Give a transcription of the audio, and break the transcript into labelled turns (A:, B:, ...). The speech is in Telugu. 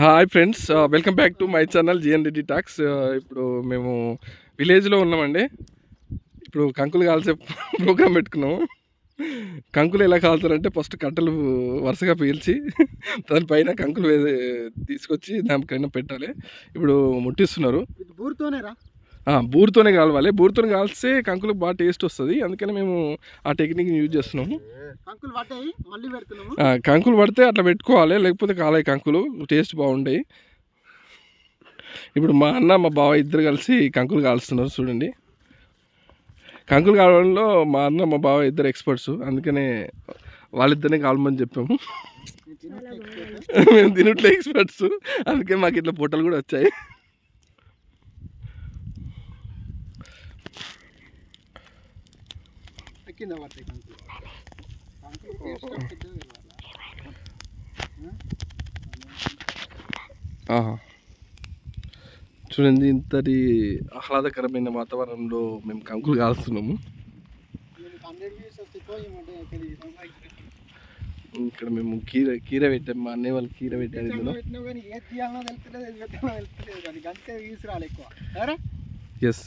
A: Hi friends, welcome back to my channel GN Reddy talks. ఇప్పుడు మేము విలేజ్లో ఉన్నామండి. ఇప్పుడు కంకులు కాల్చే ప్రోగ్రామ్ పెట్టుకున్నాము. కంకులు ఎలా కాల్చారంటే ఫస్ట్ కట్టెలు వరుసగా పీల్చి దానిపైన కంకులు తీసుకొచ్చి దానిపైన పెట్టాలి. ఇప్పుడు ముట్టిస్తున్నారు. బూరితోనే కాలవాలి. బూరితో కాల్స్తే కంకులు బాగా టేస్ట్ వస్తుంది. అందుకని మేము ఆ టెక్నిక్ని యూజ్ చేస్తున్నాము. కంకులు పడితే అట్లా పెట్టుకోవాలి, లేకపోతే కాలాయి కంకులు టేస్ట్ బాగుంటాయి. ఇప్పుడు మా అన్న మా బావ ఇద్దరు కలిసి కంకులు కాలుస్తున్నారు. చూడండి, కంకులు కాలడంలో మా అన్న మా బావ ఇద్దరు ఎక్స్పర్ట్స్. అందుకనే వాళ్ళిద్దరినే కాలమని చెప్పాము. మేము తినట్లో ఎక్స్పర్ట్స్, అందుకే మాకు ఇట్లా పొట్టలు కూడా వచ్చాయి. చూడండి, ఇంతటి ఆహ్లాదకరమైన వాతావరణంలో మేము కంకులు కాలుస్తున్నాము. ఇక్కడ మేము కీర పెట్టాము. మా అన్నయ్య వాళ్ళు కీర పెట్టారు. ఇందులో ఎస్